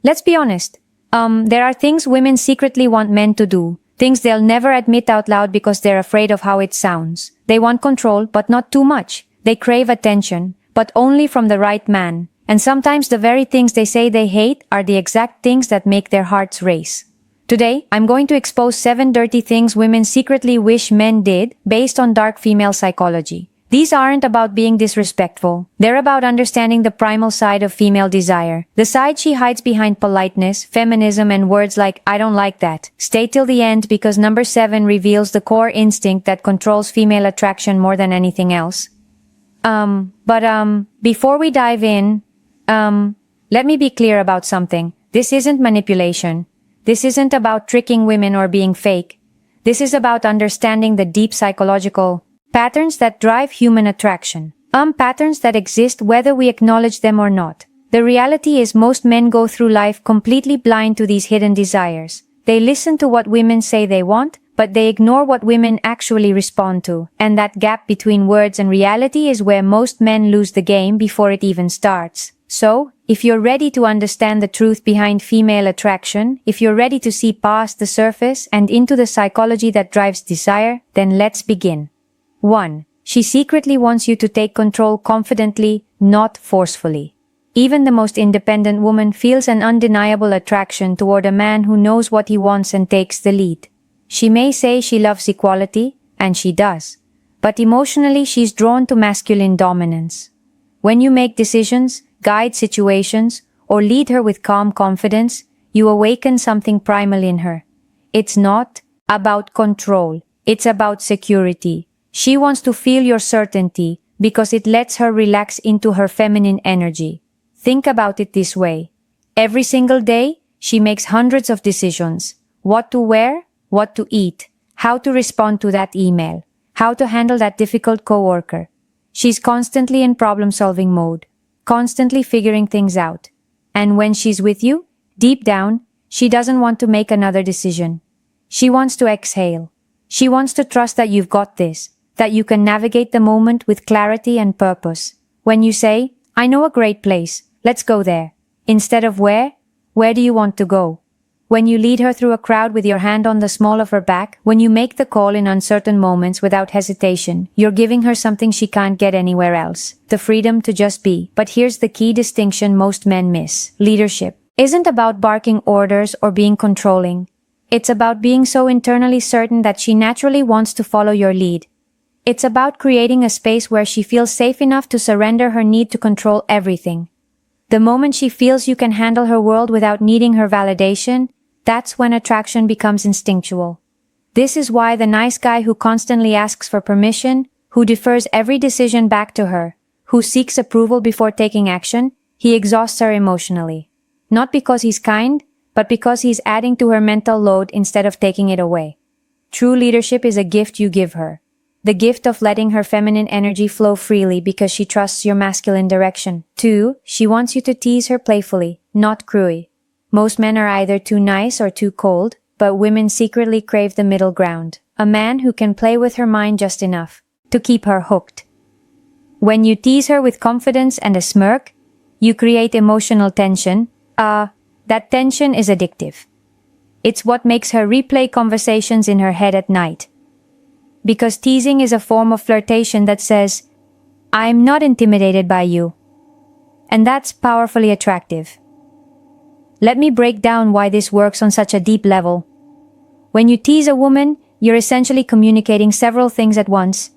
Let's be honest. There are things women secretly want men to do. Things they'll never admit out loud because they're afraid of how it sounds. They want control, but not too much. They crave attention, but only from the right man. And sometimes the very things they say they hate are the exact things that make their hearts race. Today, I'm going to expose 7 dirty things women secretly wish men did based on dark female psychology. These aren't about being disrespectful. They're about understanding the primal side of female desire. The side she hides behind politeness, feminism, and words like, I don't like that. Stay till the end because number 7 reveals the core instinct that controls female attraction more than anything else. Before we dive in, let me be clear about something. This isn't manipulation. This isn't about tricking women or being fake. This is about understanding the deep psychological patterns that drive human attraction. Patterns that exist whether we acknowledge them or not. The reality is most men go through life completely blind to these hidden desires. They listen to what women say they want, but they ignore what women actually respond to. And that gap between words and reality is where most men lose the game before it even starts. So, if you're ready to understand the truth behind female attraction, if you're ready to see past the surface and into the psychology that drives desire, then let's begin. 1. She secretly wants you to take control confidently, not forcefully. Even the most independent woman feels an undeniable attraction toward a man who knows what he wants and takes the lead. She may say she loves equality, and she does. But emotionally she's drawn to masculine dominance. When you make decisions, guide situations, or lead her with calm confidence, you awaken something primal in her. It's not about control. It's about security. She wants to feel your certainty because it lets her relax into her feminine energy. Think about it this way. Every single day, she makes hundreds of decisions. What to wear, what to eat, how to respond to that email, how to handle that difficult coworker. She's constantly in problem-solving mode, constantly figuring things out. And when she's with you, deep down, she doesn't want to make another decision. She wants to exhale. She wants to trust that you've got this, that you can navigate the moment with clarity and purpose. When you say, I know a great place, let's go there. Instead of where do you want to go? When you lead her through a crowd with your hand on the small of her back, when you make the call in uncertain moments without hesitation, you're giving her something she can't get anywhere else. The freedom to just be. But here's the key distinction most men miss. Leadership isn't about barking orders or being controlling. It's about being so internally certain that she naturally wants to follow your lead. It's about creating a space where she feels safe enough to surrender her need to control everything. The moment she feels you can handle her world without needing her validation, that's when attraction becomes instinctual. This is why the nice guy who constantly asks for permission, who defers every decision back to her, who seeks approval before taking action, he exhausts her emotionally. Not because he's kind, but because he's adding to her mental load instead of taking it away. True leadership is a gift you give her. The gift of letting her feminine energy flow freely because she trusts your masculine direction. 2. She wants you to tease her playfully, not cruelly. Most men are either too nice or too cold, but women secretly crave the middle ground. A man who can play with her mind just enough to keep her hooked. When you tease her with confidence and a smirk, you create emotional tension. That tension is addictive. It's what makes her replay conversations in her head at night. Because teasing is a form of flirtation that says, I'm not intimidated by you. And that's powerfully attractive. Let me break down why this works on such a deep level. When you tease a woman, you're essentially communicating several things at once.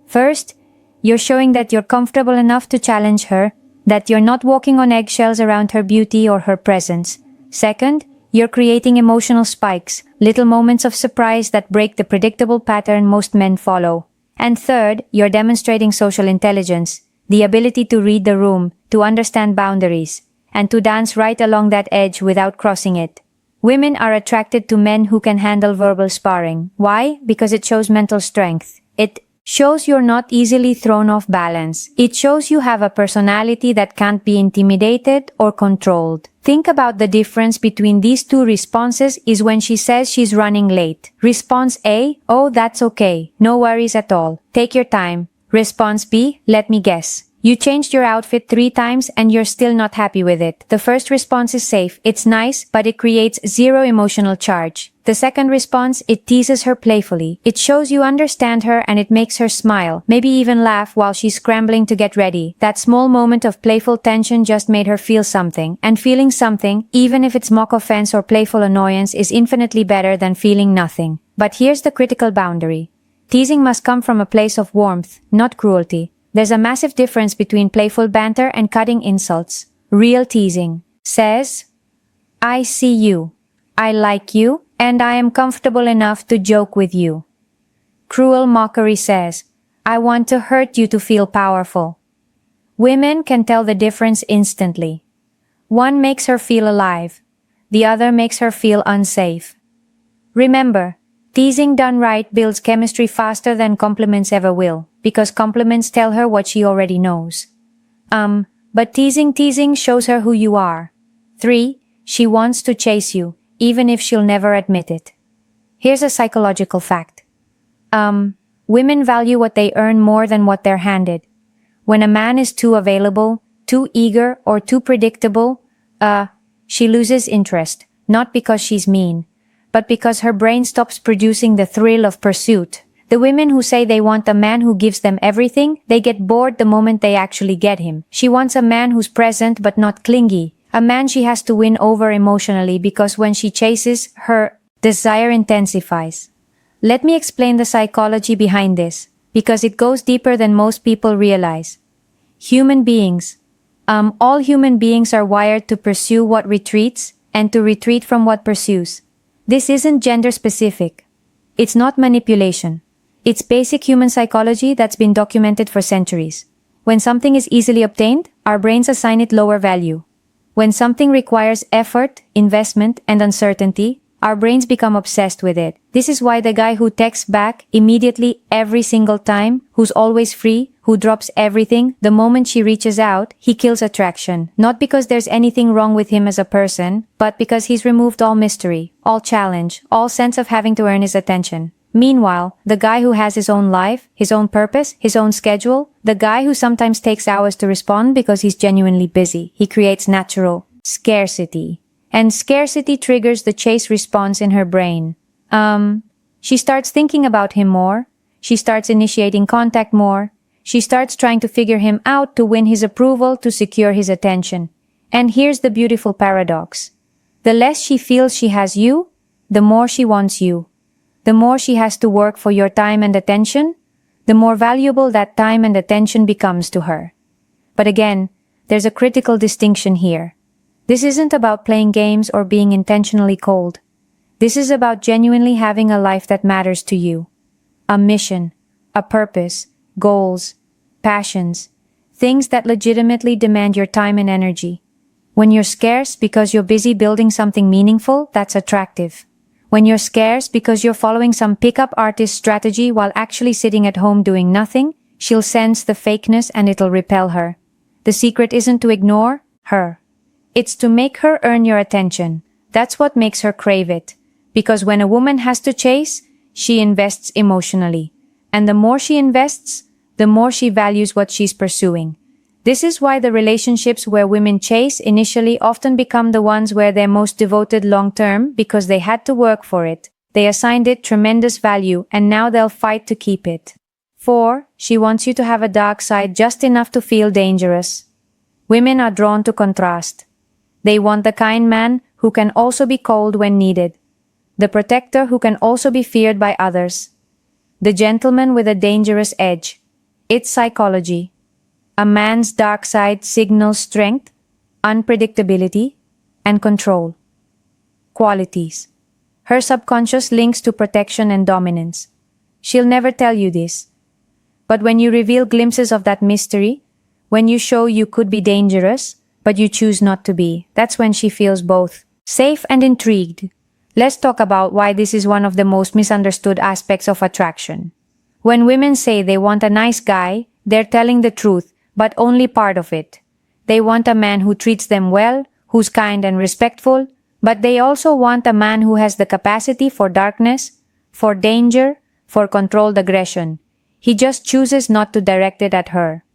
First, you're showing that you're comfortable enough to challenge her, that you're not walking on eggshells around her beauty or her presence. Second, you're creating emotional spikes, little moments of surprise that break the predictable pattern most men follow. And third, you're demonstrating social intelligence, the ability to read the room, to understand boundaries, and to dance right along that edge without crossing it. Women are attracted to men who can handle verbal sparring. Why? Because it shows mental strength. It shows you're not easily thrown off balance. It shows you have a personality that can't be intimidated or controlled. Think about the difference between these two responses is when she says she's running late. Response A, oh, that's okay. No worries at all. Take your time. Response B, let me guess. You changed your outfit 3 times and you're still not happy with it. The first response is safe, it's nice, but it creates zero emotional charge. The second response, it teases her playfully. It shows you understand her and it makes her smile, maybe even laugh while she's scrambling to get ready. That small moment of playful tension just made her feel something, and feeling something, even if it's mock offense or playful annoyance, is infinitely better than feeling nothing. But here's the critical boundary. Teasing must come from a place of warmth, not cruelty. There's a massive difference between playful banter and cutting insults. Real teasing says, I see you, I like you, and I am comfortable enough to joke with you. Cruel mockery says, I want to hurt you to feel powerful. Women can tell the difference instantly. One makes her feel alive. The other makes her feel unsafe. Remember, teasing done right builds chemistry faster than compliments ever will, because compliments tell her what she already knows. But teasing shows her who you are. 3. She wants to chase you, even if she'll never admit it. Here's a psychological fact. Women value what they earn more than what they're handed. When a man is too available, too eager, or too predictable, she loses interest, not because she's mean, but because her brain stops producing the thrill of pursuit. The women who say they want a man who gives them everything, they get bored the moment they actually get him. She wants a man who's present but not clingy. A man she has to win over emotionally, because when she chases, her desire intensifies. Let me explain the psychology behind this, because it goes deeper than most people realize. All human beings are wired to pursue what retreats and to retreat from what pursues. This isn't gender specific. It's not manipulation. It's basic human psychology that's been documented for centuries. When something is easily obtained, our brains assign it lower value. When something requires effort, investment, and uncertainty, our brains become obsessed with it. This is why the guy who texts back immediately every single time, who's always free, who drops everything the moment she reaches out, he kills attraction. Not because there's anything wrong with him as a person, but because he's removed all mystery, all challenge, all sense of having to earn his attention. Meanwhile, the guy who has his own life, his own purpose, his own schedule, the guy who sometimes takes hours to respond because he's genuinely busy, he creates natural scarcity. And scarcity triggers the chase response in her brain. She starts thinking about him more. She starts initiating contact more. She starts trying to figure him out to win his approval, to secure his attention. And here's the beautiful paradox. The less she feels she has you, the more she wants you. The more she has to work for your time and attention, the more valuable that time and attention becomes to her. But again, there's a critical distinction here. This isn't about playing games or being intentionally cold. This is about genuinely having a life that matters to you. A mission, a purpose, goals, passions, things that legitimately demand your time and energy. When you're scarce because you're busy building something meaningful, that's attractive. When you're scarce because you're following some pickup artist strategy while actually sitting at home doing nothing, she'll sense the fakeness and it'll repel her. The secret isn't to ignore her. It's to make her earn your attention. That's what makes her crave it. Because when a woman has to chase, she invests emotionally. And the more she invests, the more she values what she's pursuing. This is why the relationships where women chase initially often become the ones where they're most devoted long-term, because they had to work for it. They assigned it tremendous value, and now they'll fight to keep it. 4. She wants you to have a dark side just enough to feel dangerous. Women are drawn to contrast. They want the kind man who can also be cold when needed. The protector who can also be feared by others. The gentleman with a dangerous edge. It's psychology. A man's dark side signals strength, unpredictability, and control. Qualities. Her subconscious links to protection and dominance. She'll never tell you this. But when you reveal glimpses of that mystery, when you show you could be dangerous, but you choose not to be, that's when she feels both safe and intrigued. Let's talk about why this is one of the most misunderstood aspects of attraction. When women say they want a nice guy, they're telling the truth, but only part of it. They want a man who treats them well, who's kind and respectful, but they also want a man who has the capacity for darkness, for danger, for controlled aggression. He just chooses not to direct it at her.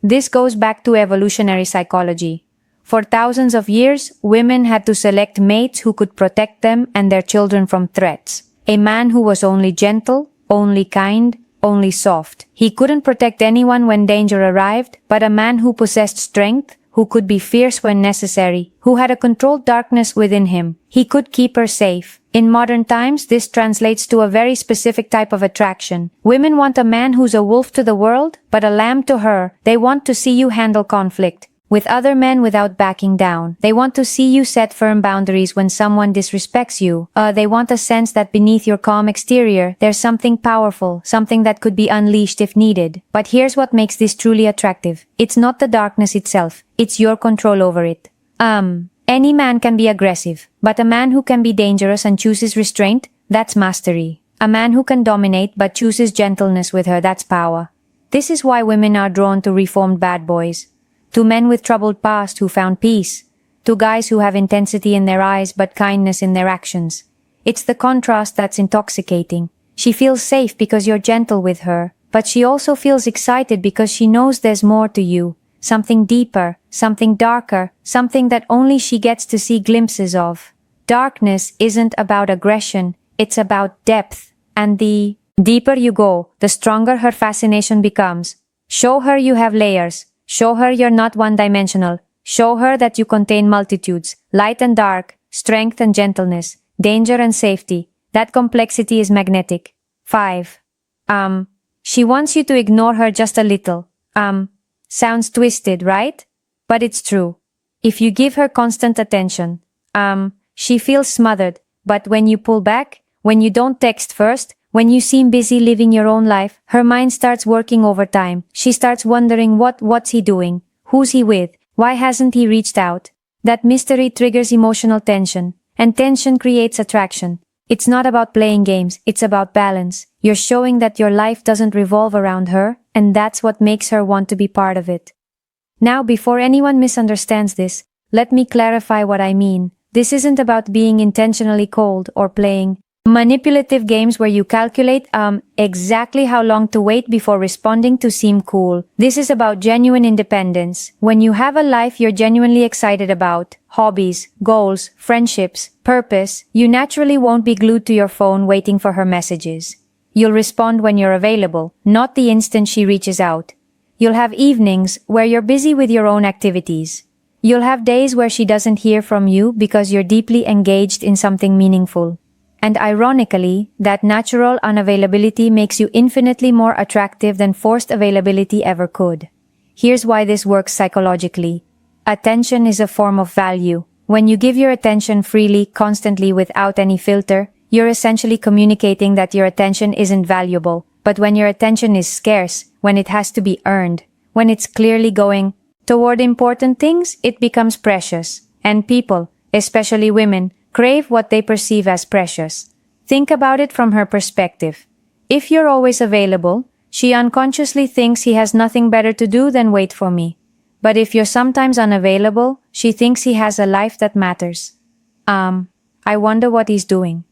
This goes back to evolutionary psychology. For thousands of years, women had to select mates who could protect them and their children from threats. A man who was only gentle, only kind, only soft. He couldn't protect anyone when danger arrived, but a man who possessed strength, who could be fierce when necessary, who had a controlled darkness within him. He could keep her safe. In modern times, this translates to a very specific type of attraction. Women want a man who's a wolf to the world, but a lamb to her. They want to see you handle conflict with other men without backing down. They want to see you set firm boundaries when someone disrespects you. They want a sense that beneath your calm exterior, there's something powerful, something that could be unleashed if needed. But here's what makes this truly attractive. It's not the darkness itself. It's your control over it. Any man can be aggressive, but a man who can be dangerous and chooses restraint, that's mastery. A man who can dominate but chooses gentleness with her, that's power. This is why women are drawn to reformed bad boys. To men with troubled past who found peace. To guys who have intensity in their eyes but kindness in their actions. It's the contrast that's intoxicating. She feels safe because you're gentle with her, but she also feels excited because she knows there's more to you. Something deeper, something darker, something that only she gets to see glimpses of. Darkness isn't about aggression, it's about depth. And the deeper you go, the stronger her fascination becomes. Show her you have layers. Show her you're not one-dimensional. Show her that you contain multitudes, light and dark, strength and gentleness, danger and safety. That complexity is magnetic. 5. She wants you to ignore her just a little. Sounds twisted, right? But it's true. If you give her constant attention, she feels smothered. But when you pull back, when you don't text first, when you seem busy living your own life, her mind starts working overtime. She starts wondering what's he doing? Who's he with? Why hasn't he reached out? That mystery triggers emotional tension, and tension creates attraction. It's not about playing games, it's about balance. You're showing that your life doesn't revolve around her, and that's what makes her want to be part of it. Now, before anyone misunderstands this, let me clarify what I mean. This isn't about being intentionally cold or playing manipulative games where you calculate exactly how long to wait before responding to seem cool. This is about genuine independence. When you have a life you're genuinely excited about, hobbies, goals, friendships, purpose, you naturally won't be glued to your phone waiting for her messages. You'll respond when you're available, not the instant she reaches out. You'll have evenings where you're busy with your own activities. You'll have days where she doesn't hear from you because you're deeply engaged in something meaningful. And ironically, that natural unavailability makes you infinitely more attractive than forced availability ever could. Here's why this works psychologically. Attention is a form of value. When you give your attention freely, constantly, without any filter, you're essentially communicating that your attention isn't valuable. But when your attention is scarce, when it has to be earned, when it's clearly going toward important things, it becomes precious. And people, especially women, crave what they perceive as precious. Think about it from her perspective. If you're always available, she unconsciously thinks he has nothing better to do than wait for me. But if you're sometimes unavailable, she thinks he has a life that matters. I wonder what he's doing.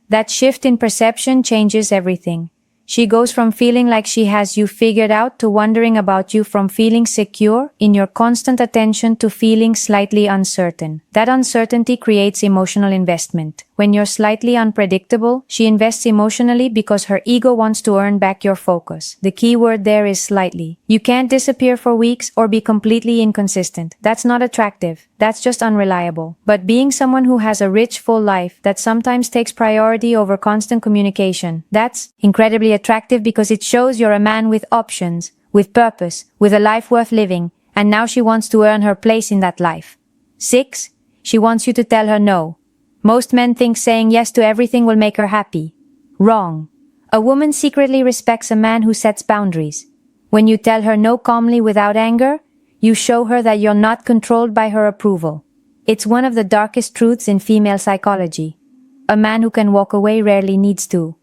That shift in perception changes everything. She goes from feeling like she has you figured out to wondering about you, from feeling secure in your constant attention to feeling slightly uncertain. That uncertainty creates emotional investment. When you're slightly unpredictable, she invests emotionally because her ego wants to earn back your focus. The key word there is slightly. You can't disappear for weeks or be completely inconsistent. That's not attractive. That's just unreliable. But being someone who has a rich, full life that sometimes takes priority over constant communication, that's incredibly attractive because it shows you're a man with options, with purpose, with a life worth living, and now she wants to earn her place in that life. 6. She wants you to tell her no. Most men think saying yes to everything will make her happy. Wrong. A woman secretly respects a man who sets boundaries. When you tell her no calmly without anger, you show her that you're not controlled by her approval. It's one of the darkest truths in female psychology. A man who can walk away rarely needs to.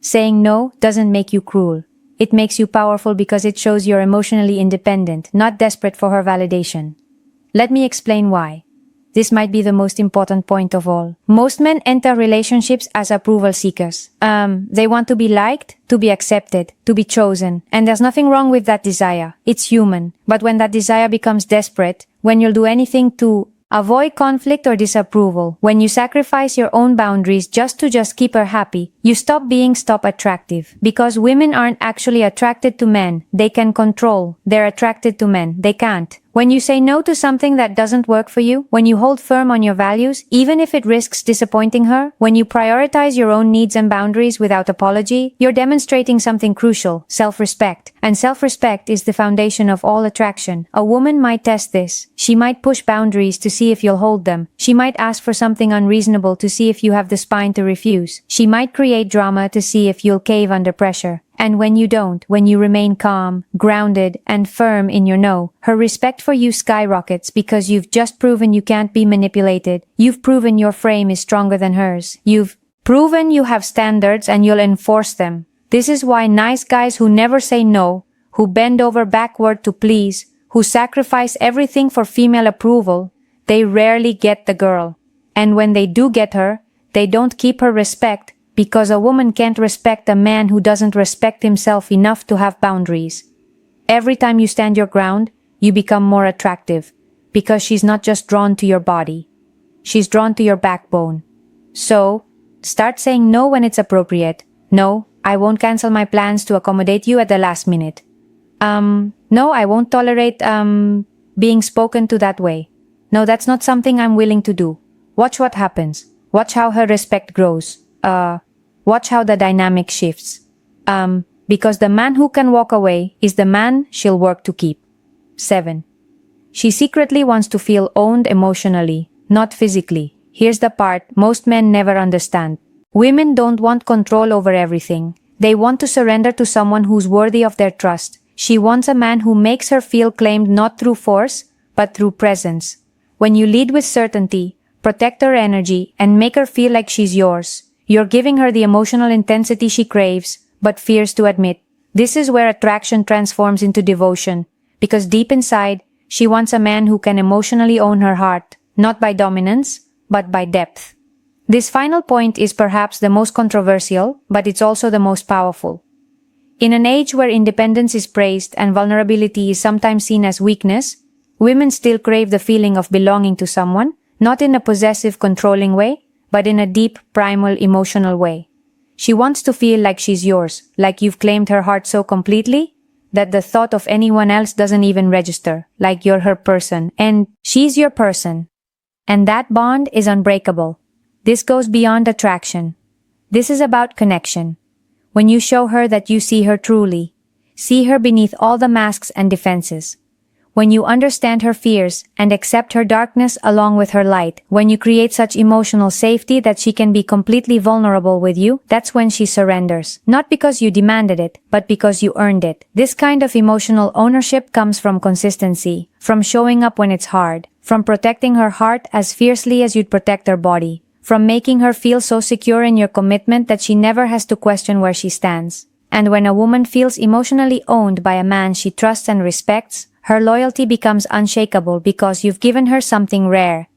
Saying no doesn't make you cruel. It makes you powerful because it shows you're emotionally independent, not desperate for her validation. Let me explain why. This might be the most important point of all. Most men enter relationships as approval seekers. They want to be liked, to be accepted, to be chosen. And there's nothing wrong with that desire. It's human. But when that desire becomes desperate, when you'll do anything to avoid conflict or disapproval, when you sacrifice your own boundaries just to keep her happy, you stop being attractive. Because women aren't actually attracted to men they can control. They're attracted to men they can't. When you say no to something that doesn't work for you, when you hold firm on your values, even if it risks disappointing her, when you prioritize your own needs and boundaries without apology, you're demonstrating something crucial: self-respect. And self-respect is the foundation of all attraction. A woman might test this. She might push boundaries to see if you'll hold them. She might ask for something unreasonable to see if you have the spine to refuse. She might create drama to see if you'll cave under pressure. And when you don't, when you remain calm, grounded, and firm in your no, her respect for you skyrockets because you've just proven you can't be manipulated. You've proven your frame is stronger than hers. You've proven you have standards and you'll enforce them. This is why nice guys who never say no, who bend over backward to please, who sacrifice everything for female approval, they rarely get the girl. And when they do get her, they don't keep her respect, because a woman can't respect a man who doesn't respect himself enough to have boundaries. Every time you stand your ground, you become more attractive, because she's not just drawn to your body. She's drawn to your backbone. So, start saying no when it's appropriate. No, I won't cancel my plans to accommodate you at the last minute. No, I won't tolerate, being spoken to that way. No, that's not something I'm willing to do. Watch what happens. Watch how her respect grows. Watch how the dynamic shifts. Because the man who can walk away is the man she'll work to keep. 7. She secretly wants to feel owned emotionally, not physically. Here's the part most men never understand. Women don't want control over everything. They want to surrender to someone who's worthy of their trust. She wants a man who makes her feel claimed not through force, but through presence. When you lead with certainty, protect her energy, and make her feel like she's yours, you're giving her the emotional intensity she craves, but fears to admit. This is where attraction transforms into devotion, because deep inside, she wants a man who can emotionally own her heart, not by dominance, but by depth. This final point is perhaps the most controversial, but it's also the most powerful. In an age where independence is praised and vulnerability is sometimes seen as weakness, women still crave the feeling of belonging to someone, not in a possessive, controlling way, but in a deep, primal, emotional way. She wants to feel like she's yours, like you've claimed her heart so completely that the thought of anyone else doesn't even register, like you're her person, and she's your person. And that bond is unbreakable. This goes beyond attraction. This is about connection. When you show her that you see her truly, see her beneath all the masks and defenses. When you understand her fears and accept her darkness along with her light, when you create such emotional safety that she can be completely vulnerable with you, that's when she surrenders. Not because you demanded it, but because you earned it. This kind of emotional ownership comes from consistency, from showing up when it's hard, from protecting her heart as fiercely as you'd protect her body, from making her feel so secure in your commitment that she never has to question where she stands. And when a woman feels emotionally owned by a man she trusts and respects, her loyalty becomes unshakable because you've given her something rare,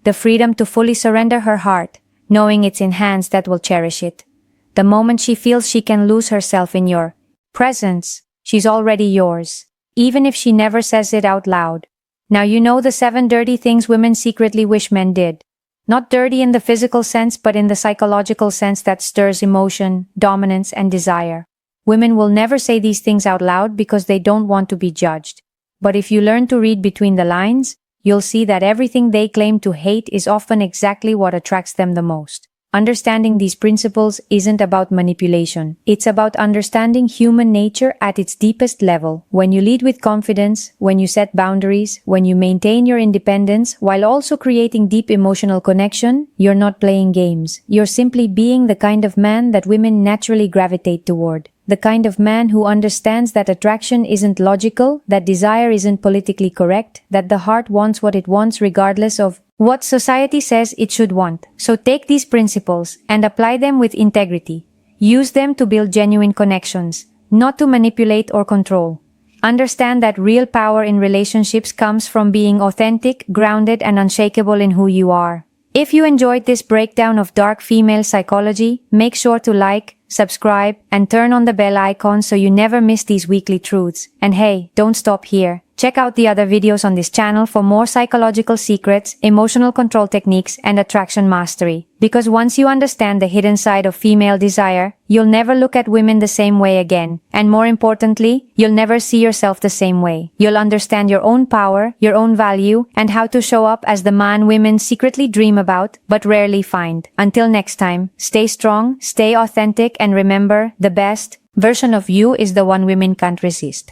the freedom to fully surrender her heart, knowing it's in hands that will cherish it. The moment she feels she can lose herself in your presence, she's already yours, even if she never says it out loud. Now you know the 7 dirty things women secretly wish men did. Not dirty in the physical sense, but in the psychological sense that stirs emotion, dominance, and desire. Women will never say these things out loud because they don't want to be judged. But if you learn to read between the lines, you'll see that everything they claim to hate is often exactly what attracts them the most. Understanding these principles isn't about manipulation. It's about understanding human nature at its deepest level. When you lead with confidence, when you set boundaries, when you maintain your independence while also creating deep emotional connection, you're not playing games. You're simply being the kind of man that women naturally gravitate toward. The kind of man who understands that attraction isn't logical, that desire isn't politically correct, that the heart wants what it wants regardless of what society says it should want. So take these principles and apply them with integrity. Use them to build genuine connections, not to manipulate or control. Understand that real power in relationships comes from being authentic, grounded, and unshakable in who you are. If you enjoyed this breakdown of dark female psychology, make sure to like, subscribe, and turn on the bell icon so you never miss these weekly truths. And hey, don't stop here. Check out the other videos on this channel for more psychological secrets, emotional control techniques, and attraction mastery. Because once you understand the hidden side of female desire, you'll never look at women the same way again. And more importantly, you'll never see yourself the same way. You'll understand your own power, your own value, and how to show up as the man women secretly dream about, but rarely find. Until next time, stay strong, stay authentic, and remember, the best version of you is the one women can't resist.